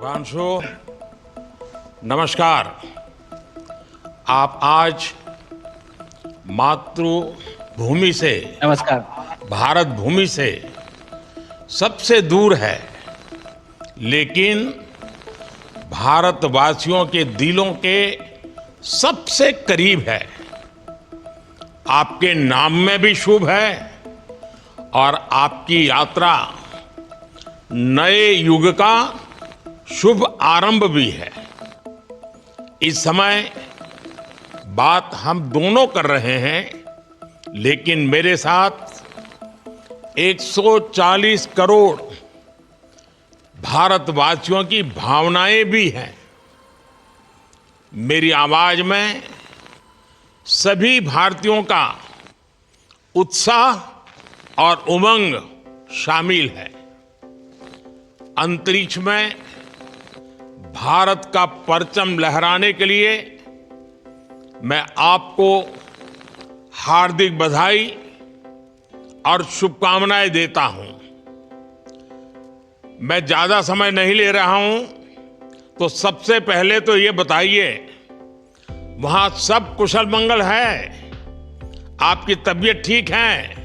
वांशो, नमस्कार। आप आज मातृभूमि से, नमस्कार। भारत भूमि से सबसे दूर है, लेकिन भारतवासियों के दिलों के सबसे करीब है। आपके नाम में भी शुभ है और आपकी यात्रा नए युग का शुभ आरंभ भी है। इस समय बात हम दोनों कर रहे हैं, लेकिन मेरे साथ 140 करोड़ भारतवासियों की भावनाएं भी हैं। मेरी आवाज में सभी भारतीयों का उत्साह और उमंग शामिल है। अंतरिक्ष में भारत का परचम लहराने के लिए मैं आपको हार्दिक बधाई और शुभकामनाएं देता हूं। मैं ज्यादा समय नहीं ले रहा हूं, तो सबसे पहले तो ये बताइए, वहां सब कुशल मंगल है? आपकी तबीयत ठीक है?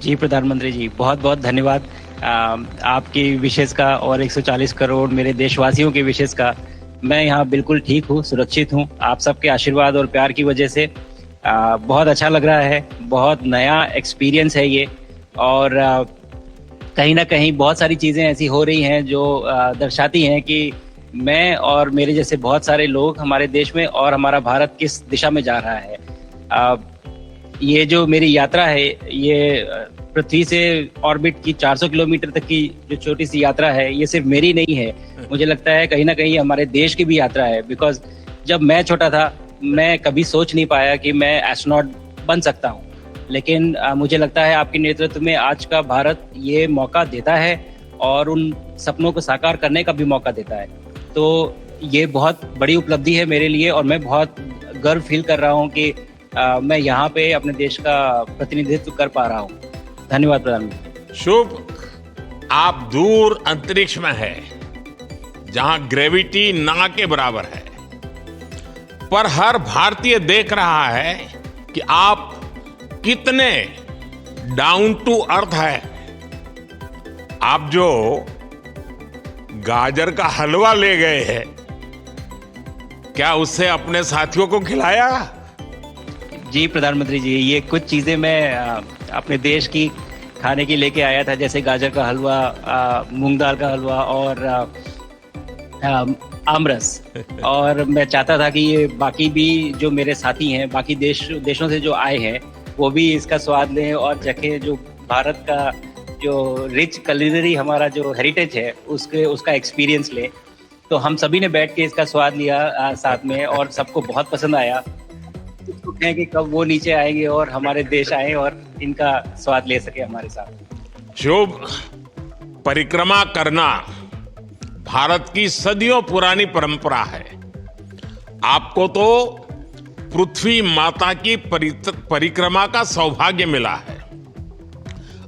जी प्रधानमंत्री जी, बहुत बहुत धन्यवाद आपकी विशेष का और 140 करोड़ मेरे देशवासियों के विशेष का। मैं यहाँ बिल्कुल ठीक हूँ, सुरक्षित हूँ। आप सबके आशीर्वाद और प्यार की वजह से बहुत अच्छा लग रहा है। बहुत नया एक्सपीरियंस है ये, और कहीं ना कहीं बहुत सारी चीज़ें ऐसी हो रही हैं जो दर्शाती हैं कि मैं और मेरे जैसे बहुत सारे लोग हमारे देश में और हमारा भारत किस दिशा में जा रहा है। ये जो मेरी यात्रा है, ये पृथ्वी से ऑर्बिट की 400 किलोमीटर तक की जो छोटी सी यात्रा है, ये सिर्फ मेरी नहीं है। मुझे लगता है कहीं ना कहीं हमारे देश की भी यात्रा है। बिकॉज जब मैं छोटा था, मैं कभी सोच नहीं पाया कि मैं एस्ट्रोनॉट बन सकता हूँ, लेकिन मुझे लगता है आपके नेतृत्व में आज का भारत ये मौका देता है और उन सपनों को साकार करने का भी मौका देता है। तो ये बहुत बड़ी उपलब्धि है मेरे लिए, और मैं बहुत गर्व फील कर रहा हूँ कि मैं यहाँ पे अपने देश का प्रतिनिधित्व कर पा रहा हूँ। धन्यवाद प्रधानमंत्री। शुभ। आप दूर अंतरिक्ष में है, जहां ग्रेविटी ना के बराबर है, पर हर भारतीय देख रहा है कि आप कितने डाउन टू अर्थ है। आप जो गाजर का हलवा ले गए हैं, क्या उससे अपने साथियों को खिलाया? जी प्रधानमंत्री जी, ये कुछ चीज़ें मैं अपने देश की खाने की लेके आया था, जैसे गाजर का हलवा, मूंग दाल का हलवा और आमरस। और मैं चाहता था कि ये बाकी भी जो मेरे साथी हैं, बाकी देशों से जो आए हैं, वो भी इसका स्वाद लें और चखें। जो भारत का जो रिच कलिनरी हमारा जो हेरिटेज है, उसका एक्सपीरियंस लें। तो हम सभी ने बैठ के इसका स्वाद लिया साथ में, और सबको बहुत पसंद आया। तो हैं कि कब वो नीचे आएंगे और हमारे देश आए और इनका स्वाद ले सके हमारे साथ। शुभ। परिक्रमा करना भारत की सदियों पुरानी परंपरा है। आपको तो पृथ्वी माता की परिक्रमा का सौभाग्य मिला है।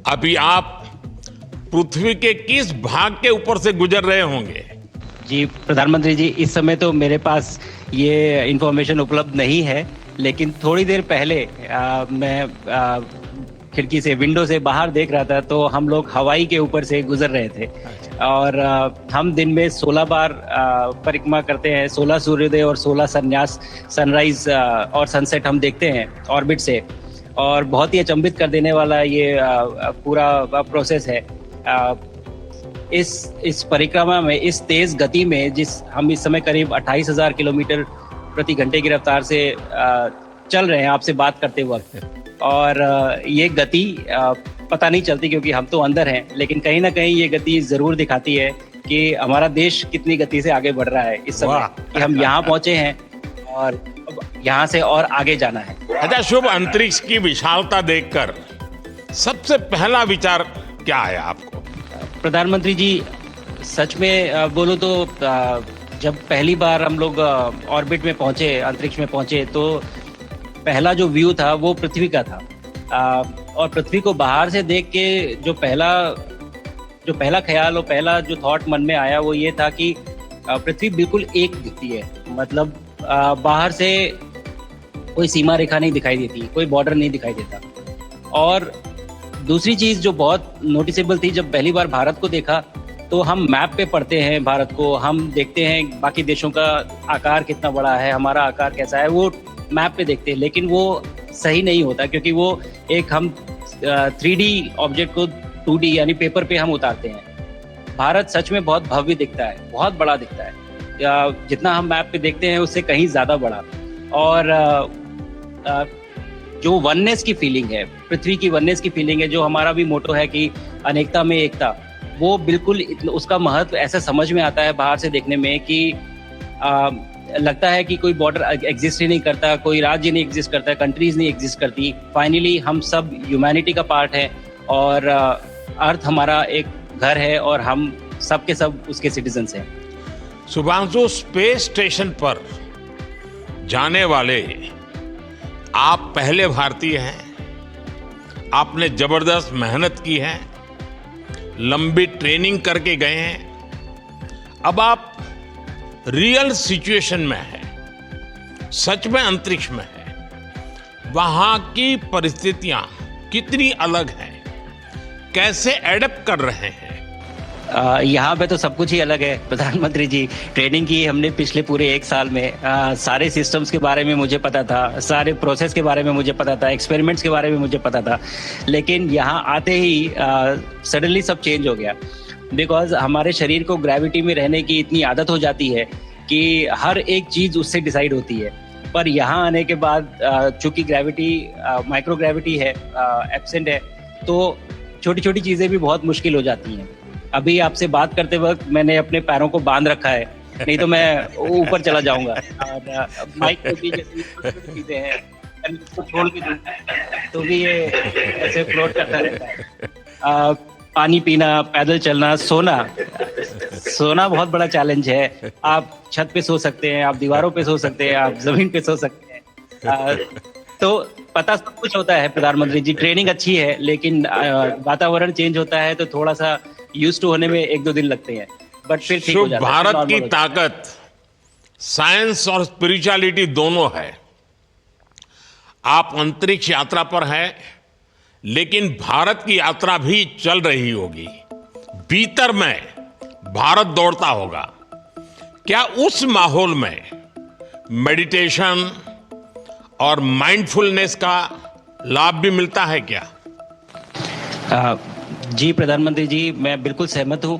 अभी आप पृथ्वी के किस भाग के ऊपर से गुजर रहे होंगे? जी प्रधानमंत्री जी, इस समय तो मेरे पास ये इंफॉर्मेशन उपलब्ध नहीं है, लेकिन थोड़ी देर पहले मैं खिड़की से, विंडो से बाहर देख रहा था, तो हम लोग हवाई के ऊपर से गुजर रहे थे। और हम दिन में 16 बार परिक्रमा करते हैं। 16 सूर्योदय और 16 संन्यास, सनराइज और सनसेट हम देखते हैं ऑर्बिट से। और बहुत ही अचंभित कर देने वाला ये पूरा प्रोसेस है। इस परिक्रमा में, इस तेज गति में, हम इस समय करीब 28,000 किलोमीटर प्रति घंटे की रफ्तार से चल रहे हैं आपसे बात करते वक्त। और ये गति पता नहीं चलती क्योंकि हम तो अंदर हैं, लेकिन कहीं ना कहीं ये गति जरूर दिखाती है कि हमारा देश कितनी गति से आगे बढ़ रहा है इस समय, कि हम यहाँ पहुंचे हैं और यहाँ से और आगे जाना है। अच्छा शुभ, अंतरिक्ष की विशालता देखकर सबसे पहला विचार क्या आया आपको? प्रधानमंत्री जी, सच में बोलो तो जब पहली बार हम लोग ऑर्बिट में पहुंचे, अंतरिक्ष में पहुंचे, तो पहला जो व्यू था वो पृथ्वी का था। और पृथ्वी को बाहर से देख के जो पहला जो पहला ख्याल और पहला जो थॉट मन में आया वो ये था कि पृथ्वी बिल्कुल एक दिखती है, मतलब बाहर से कोई सीमा रेखा नहीं दिखाई देती, कोई बॉर्डर नहीं दिखाई देता। और दूसरी चीज जो बहुत नोटिसेबल थी, जब पहली बार भारत को देखा तो हम मैप पे पढ़ते हैं भारत को, हम देखते हैं बाकी देशों का आकार कितना बड़ा है, हमारा आकार कैसा है, वो मैप पे देखते हैं, लेकिन वो सही नहीं होता क्योंकि वो एक हम 3D ऑब्जेक्ट को 2D यानी पेपर पे हम उतारते हैं। भारत सच में बहुत भव्य दिखता है, बहुत बड़ा दिखता है, जितना हम मैप पे देखते हैं उससे कहीं ज्यादा बड़ा। और जो वननेस की फीलिंग है, पृथ्वी की वननेस की फीलिंग है, जो हमारा भी मोटो है कि अनेकता में एकता, वो बिल्कुल उसका महत्व ऐसा समझ में आता है बाहर से देखने में कि लगता है कि कोई बॉर्डर एग्जिस्ट ही नहीं करता, कोई राज्य नहीं एग्जिस्ट करता, कंट्रीज नहीं एग्जिस्ट करती। फाइनली हम सब ह्यूमैनिटी का पार्ट है और अर्थ हमारा एक घर है और हम सब के सब उसके सिटीजन्स हैं। शुभांशु, स्पेस स्टेशन पर जाने वाले आप पहले भारतीय हैं। आपने जबरदस्त मेहनत की है, लंबी ट्रेनिंग करके गए हैं। अब आप रियल सिचुएशन में हैं, सच में अंतरिक्ष में हैं। वहां की परिस्थितियां कितनी अलग हैं, कैसे एडप्ट कर रहे हैं? यहाँ पे तो सब कुछ ही अलग है प्रधानमंत्री जी। ट्रेनिंग की हमने पिछले पूरे 1 साल में, सारे सिस्टम्स के बारे में मुझे पता था, सारे प्रोसेस के बारे में मुझे पता था, एक्सपेरिमेंट्स के बारे में मुझे पता था, लेकिन यहाँ आते ही सडनली सब चेंज हो गया। बिकॉज हमारे शरीर को ग्रेविटी में रहने की इतनी आदत हो जाती है कि हर एक चीज उससे डिसाइड होती है। पर यहाँ आने के बाद चूंकि ग्रेविटी माइक्रो ग्रेविटी है, एब्सेंट है, तो छोटी छोटी चीजें भी बहुत मुश्किल हो जाती हैं। अभी आपसे बात करते वक्त मैंने अपने पैरों को बांध रखा है, नहीं तो मैं ऊपर चला जाऊंगा। और माइक पे भी जैसे चीजें हैं, इसको छोड़ के दूं तो भी ये ऐसे फ्लोट करता रहता है। पानी पीना, पैदल चलना, सोना बहुत बड़ा चैलेंज है। आप छत पे सो सकते हैं, आप दीवारों पे सो सकते हैं, आप जमीन पे सो सकते हैं। तो पता सब कुछ होता है प्रधानमंत्री जी, ट्रेनिंग अच्छी है, लेकिन वातावरण चेंज होता है तो थोड़ा सा यूज्ड टू होने में 1-2 दिन लगते हैं, बट फिर ठीक हो जाता है। भारत की ताकत साइंस और स्पिरिचुअलिटी दोनों है। आप अंतरिक्ष यात्रा पर हैं, लेकिन भारत की यात्रा भी चल रही होगी। भीतर में भारत दौड़ता होगा। क्या उस माहौल में मेडिटेशन और माइंडफुलनेस का लाभ भी मिलता है क्या? जी प्रधानमंत्री जी, मैं बिल्कुल सहमत हूँ।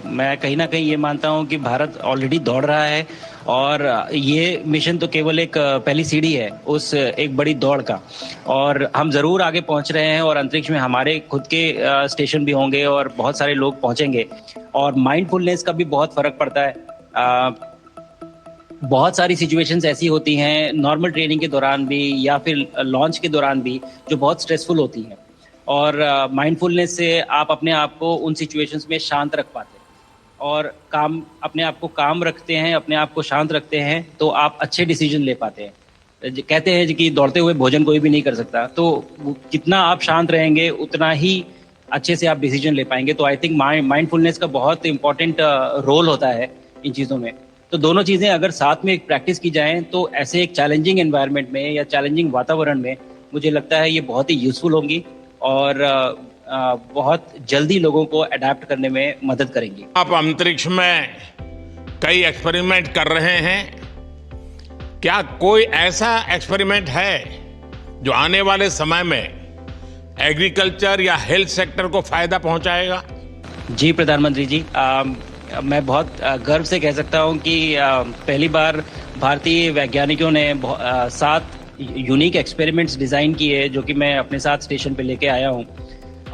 मैं कहीं ना कहीं ये मानता हूँ कि भारत ऑलरेडी दौड़ रहा है और ये मिशन तो केवल एक पहली सीढ़ी है उस एक बड़ी दौड़ का, और हम जरूर आगे पहुंच रहे हैं और अंतरिक्ष में हमारे खुद के स्टेशन भी होंगे और बहुत सारे लोग पहुंचेंगे। और माइंडफुलनेस का भी बहुत फर्क पड़ता है। बहुत सारी सिचुएशंस ऐसी होती हैं नॉर्मल ट्रेनिंग के दौरान भी या फिर लॉन्च के दौरान भी जो बहुत स्ट्रेसफुल होती हैं, और माइंडफुलनेस से आप अपने आप को उन सिचुएशंस में शांत रख पाते हैं और अपने आप को काम रखते हैं, अपने आप को शांत रखते हैं, तो आप अच्छे डिसीजन ले पाते हैं। कहते हैं कि दौड़ते हुए भोजन कोई भी नहीं कर सकता, तो जितना आप शांत रहेंगे उतना ही अच्छे से आप डिसीजन ले पाएंगे। तो आई थिंक माइंडफुलनेस का बहुत इंपॉर्टेंट रोल होता है इन चीज़ों में। तो दोनों चीज़ें अगर साथ में प्रैक्टिस की जाएं तो ऐसे एक चैलेंजिंग एनवायरनमेंट में या चैलेंजिंग वातावरण में मुझे लगता है ये बहुत ही यूजफुल होंगी और बहुत जल्दी लोगों को अडेप्ट करने में मदद करेंगी। आप अंतरिक्ष में कई एक्सपेरिमेंट कर रहे हैं। क्या कोई ऐसा एक्सपेरिमेंट है जो आने वाले समय में एग्रीकल्चर या हेल्थ सेक्टर को फायदा पहुंचाएगा? जी प्रधानमंत्री जी, मैं बहुत गर्व से कह सकता हूं कि पहली बार भारतीय वैज्ञानिकों ने 7 यूनिक एक्सपेरिमेंट्स डिज़ाइन किए जो कि मैं अपने साथ स्टेशन पे लेके आया हूं।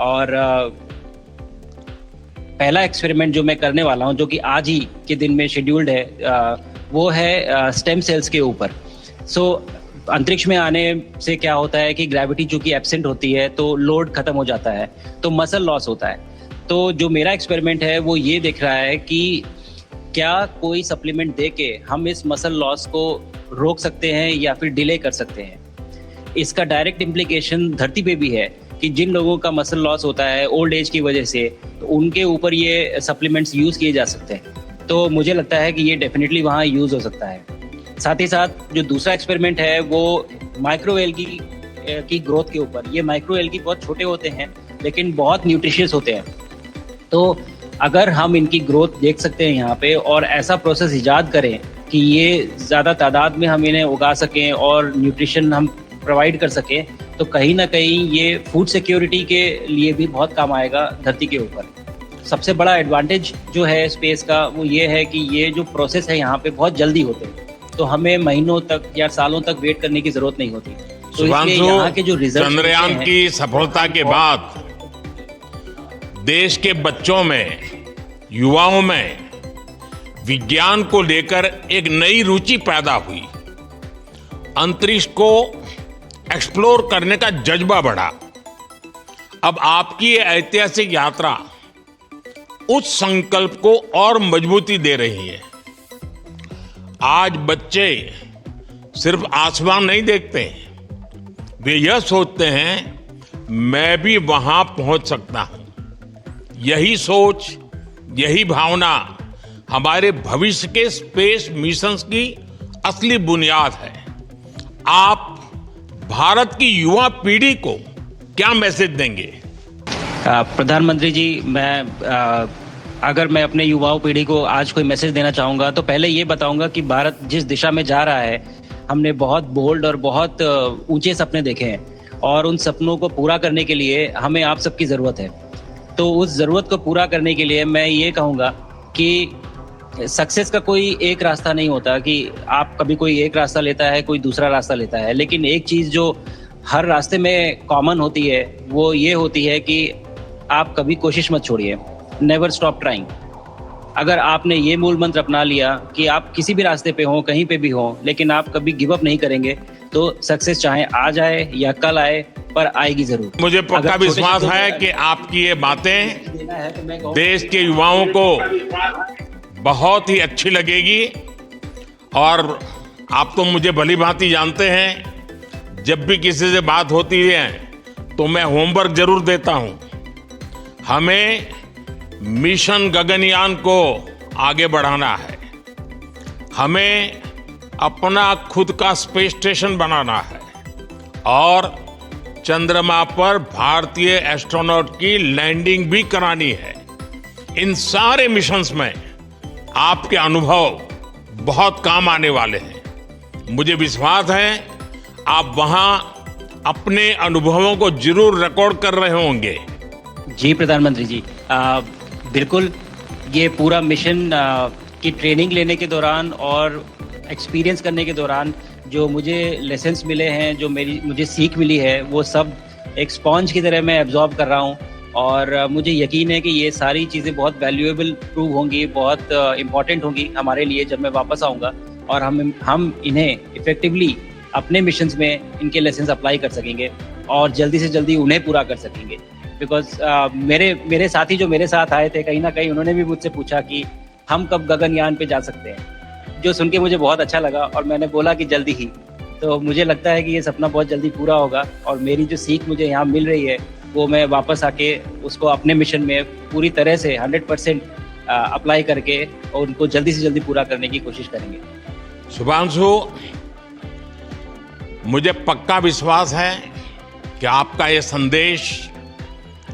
और पहला एक्सपेरिमेंट जो मैं करने वाला हूं, जो कि आज ही के दिन में शेड्यूल्ड है, वो है स्टेम सेल्स के ऊपर। अंतरिक्ष में आने से क्या होता है कि ग्रेविटी चूंकि एब्सेंट होती है तो लोड खत्म हो जाता है, तो मसल लॉस होता है। तो जो मेरा एक्सपेरिमेंट है वो ये देख रहा है कि क्या कोई सप्लीमेंट दे के हम इस मसल लॉस को रोक सकते हैं या फिर डिले कर सकते हैं। इसका डायरेक्ट इम्प्लीकेशन धरती पे भी है कि जिन लोगों का मसल लॉस होता है ओल्ड एज की वजह से, तो उनके ऊपर ये सप्लीमेंट्स यूज़ किए जा सकते हैं। तो मुझे लगता है कि ये डेफिनेटली वहाँ यूज़ हो सकता है। साथ ही साथ जो दूसरा एक्सपेरिमेंट है वो माइक्रो एल्गी की ग्रोथ के ऊपर। ये माइक्रो एल्गी बहुत छोटे होते हैं लेकिन बहुत न्यूट्रिशियस होते हैं। तो अगर हम इनकी ग्रोथ देख सकते हैं यहाँ पे और ऐसा प्रोसेस इजाद करें कि ये ज़्यादा तादाद में हम इन्हें उगा सकें और न्यूट्रिशन हम प्रोवाइड कर सकें, तो कहीं ना कहीं ये फूड सिक्योरिटी के लिए भी बहुत काम आएगा धरती के ऊपर। सबसे बड़ा एडवांटेज जो है स्पेस का वो ये है कि ये जो प्रोसेस है यहाँ पे बहुत जल्दी होते हैं, तो हमें महीनों तक या सालों तक वेट करने की जरूरत नहीं होती। तो इसलिए यहाँ के जो रिजल्ट चंद्रयान की सफलता के बाद देश के बच्चों में, युवाओं में विज्ञान को लेकर एक नई रुचि पैदा हुई। अंतरिक्ष को एक्सप्लोर करने का जज्बा बढ़ा। अब आपकी ये ऐतिहासिक यात्रा उस संकल्प को और मजबूती दे रही है। आज बच्चे सिर्फ आसमान नहीं देखते, वे यह सोचते हैं मैं भी वहां पहुंच सकता हूं। यही सोच, यही भावना हमारे भविष्य के स्पेस मिशंस की असली बुनियाद है। आप भारत की युवा पीढ़ी को क्या मैसेज देंगे? प्रधानमंत्री जी, अगर मैं अपने युवाओं पीढ़ी को आज कोई मैसेज देना चाहूँगा तो पहले ये बताऊँगा कि भारत जिस दिशा में जा रहा है, हमने बहुत बोल्ड और बहुत ऊंचे सपने देखे हैं और उन सपनों को पूरा करने के लिए हमें आप सबकी ज़रूरत है। तो उस ज़रूरत को पूरा करने के लिए मैं ये कहूँगा कि सक्सेस का कोई एक रास्ता नहीं होता कि आप कभी कोई एक रास्ता लेता है, कोई दूसरा रास्ता लेता है, लेकिन एक चीज़ जो हर रास्ते में कॉमन होती है वो ये होती है कि आप कभी कोशिश मत छोड़िए, नेवर स्टॉप ट्राइंग। अगर आपने ये मूल मंत्र अपना लिया कि आप किसी भी रास्ते पे हों, कहीं पे भी हों, लेकिन आप कभी गिव अप नहीं करेंगे, तो सक्सेस चाहे आज आए या कल आए, पर आएगी जरूर। मुझे पक्का विश्वास है कि आपकी ये बातें देश के युवाओं को बहुत ही अच्छी लगेगी। और आप तो मुझे भली भांति जानते हैं, जब भी किसी से बात होती है तो मैं होमवर्क जरूर देता हूं। हमें मिशन गगनयान को आगे बढ़ाना है, हमें अपना खुद का स्पेस स्टेशन बनाना है और चंद्रमा पर भारतीय एस्ट्रोनॉट की लैंडिंग भी करानी है। इन सारे मिशंस में आपके अनुभव बहुत काम आने वाले हैं। मुझे विश्वास है आप वहां अपने अनुभवों को जरूर रिकॉर्ड कर रहे होंगे। जी प्रधानमंत्री जी, बिल्कुल। ये पूरा मिशन की ट्रेनिंग लेने के दौरान और एक्सपीरियंस करने के दौरान जो मुझे लेसन्स मिले हैं, जो मुझे सीख मिली है, वो सब एक स्पॉन्ज की तरह मैं एब्जॉर्ब कर रहा हूँ और मुझे यकीन है कि ये सारी चीज़ें बहुत वैल्यूएबल प्रूव होंगी, बहुत इम्पॉर्टेंट होंगी हमारे लिए जब मैं वापस आऊँगा और हम इन्हें इफेक्टिवली अपने मिशंस में इनके लेसन्स अप्लाई कर सकेंगे और जल्दी से जल्दी उन्हें पूरा कर सकेंगे। बिकॉज मेरे साथी जो मेरे साथ आए थे, कहीं ना कहीं उन्होंने भी मुझसे पूछा कि हम कब गगनयान पे जा सकते हैं, जो सुन के मुझे बहुत अच्छा लगा और मैंने बोला कि जल्दी ही। तो मुझे लगता है कि ये सपना बहुत जल्दी पूरा होगा और मेरी जो सीख मुझे यहाँ मिल रही है वो मैं वापस आके उसको अपने मिशन में पूरी तरह से 100% अप्लाई करके और उनको जल्दी से जल्दी पूरा करने की कोशिश करेंगे। शुभांशु, मुझे पक्का विश्वास है कि आपका ये संदेश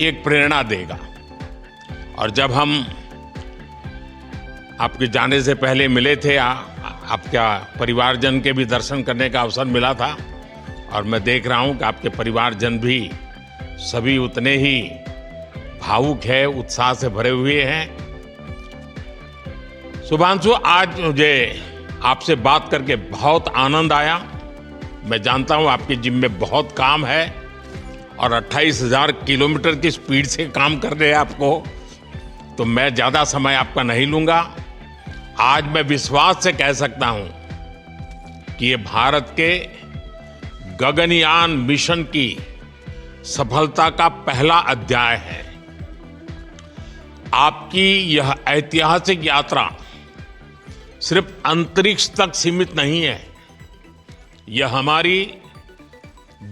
एक प्रेरणा देगा। और जब हम आपके जाने से पहले मिले थे, आपका परिवारजन के भी दर्शन करने का अवसर मिला था और मैं देख रहा हूं कि आपके परिवारजन भी सभी उतने ही भावुक है, उत्साह से भरे हुए हैं। शुभांशु, आज मुझे आपसे बात करके बहुत आनंद आया। मैं जानता हूं आपके जिम में बहुत काम है और 28,000 किलोमीटर की स्पीड से काम कर रहे हैं आपको, तो मैं ज़्यादा समय आपका नहीं लूँगा। आज मैं विश्वास से कह सकता हूं कि ये भारत के गगनयान मिशन की सफलता का पहला अध्याय है। आपकी यह ऐतिहासिक यात्रा सिर्फ अंतरिक्ष तक सीमित नहीं है, यह हमारी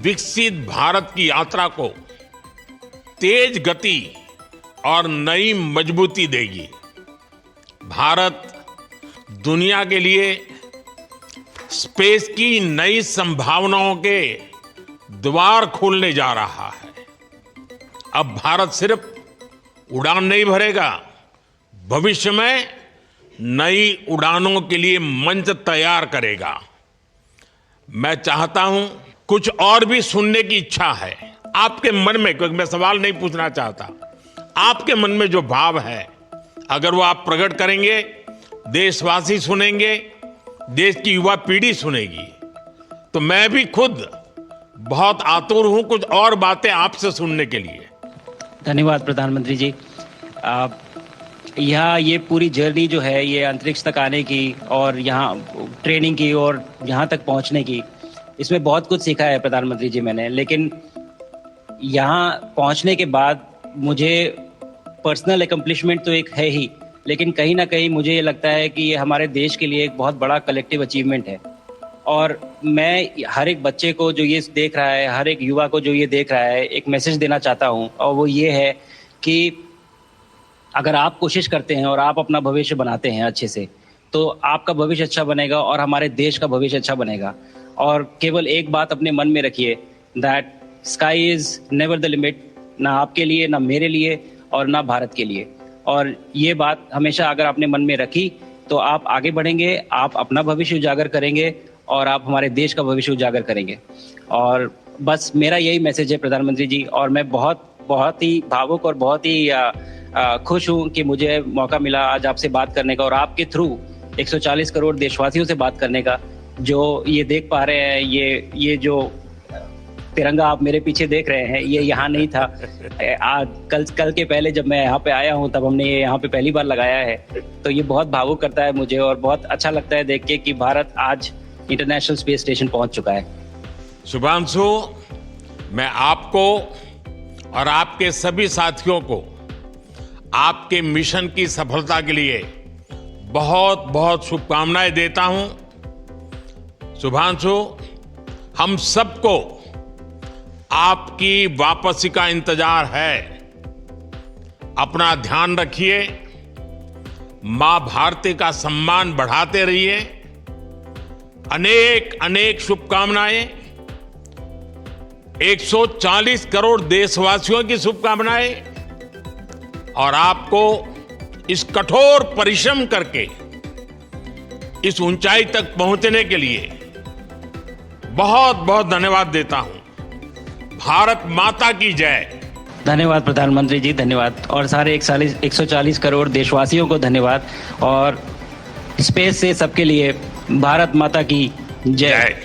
विकसित भारत की यात्रा को तेज गति और नई मजबूती देगी। भारत दुनिया के लिए स्पेस की नई संभावनाओं के द्वार खोलने जा रहा है। अब भारत सिर्फ उड़ान नहीं भरेगा, भविष्य में नई उड़ानों के लिए मंच तैयार करेगा। मैं चाहता हूं, कुछ और भी सुनने की इच्छा है आपके मन में, क्योंकि मैं सवाल नहीं पूछना चाहता, आपके मन में जो भाव है अगर वो आप प्रकट करेंगे, देशवासी सुनेंगे, देश की युवा पीढ़ी सुनेगी, तो मैं भी खुद बहुत आतुर हूं कुछ और बातें आपसे सुनने के लिए। धन्यवाद प्रधानमंत्री जी। यहाँ ये पूरी जर्नी जो है, ये अंतरिक्ष तक आने की और यहाँ ट्रेनिंग की और यहाँ तक पहुँचने की, इसमें बहुत कुछ सीखा है प्रधानमंत्री जी मैंने। लेकिन यहाँ पहुँचने के बाद मुझे पर्सनल एकम्प्लिशमेंट तो एक है ही, लेकिन कहीं ना कहीं मुझे ये लगता है कि ये हमारे देश के लिए एक बहुत बड़ा कलेक्टिव अचीवमेंट है। और मैं हर एक बच्चे को जो ये देख रहा है, हर एक युवा को जो ये देख रहा है, एक मैसेज देना चाहता हूँ, और वो ये है कि अगर आप कोशिश करते हैं और आप अपना भविष्य बनाते हैं अच्छे से, तो आपका भविष्य अच्छा बनेगा और हमारे देश का भविष्य अच्छा बनेगा। और केवल एक बात अपने मन में रखिए, that sky is never the limit, ना आपके लिए, ना मेरे लिए और ना भारत के लिए। और ये बात हमेशा अगर आपने मन में रखी तो आप आगे बढ़ेंगे, आप अपना भविष्य उजागर करेंगे और आप हमारे देश का भविष्य उजागर करेंगे। और बस मेरा यही मैसेज है प्रधानमंत्री जी। और मैं बहुत ही भावुक और बहुत ही खुश हूँ कि मुझे मौका मिला आज आपसे बात करने का और आपके थ्रू 140 करोड़ देशवासियों से बात करने का। जो ये देख पा रहे हैं, ये जो तिरंगा आप मेरे पीछे देख रहे हैं, ये यहाँ नहीं था। कल के पहले जब मैं यहाँ पे आया हूँ तब हमने ये यहाँ पे पहली बार लगाया है। तो ये बहुत भावुक करता है मुझे और बहुत अच्छा लगता है देख के कि भारत आज इंटरनेशनल स्पेस स्टेशन पहुँच चुका है। शुभांशु, मैं आपको और आपके सभी साथियों को आपके मिशन की सफलता के लिए बहुत बहुत शुभकामनाएं देता हूं। शुभांशु, हम सबको आपकी वापसी का इंतजार है। अपना ध्यान रखिए, मां भारती का सम्मान बढ़ाते रहिए। अनेक अनेक शुभकामनाएं, 140 करोड़ देशवासियों की शुभकामनाएं, और आपको इस कठोर परिश्रम करके इस ऊंचाई तक पहुंचने के लिए बहुत बहुत धन्यवाद देता हूं। भारत माता की जय। धन्यवाद प्रधानमंत्री जी, धन्यवाद। और सारे 140 करोड़ देशवासियों को धन्यवाद। और स्पेस से सबके लिए भारत माता की जय।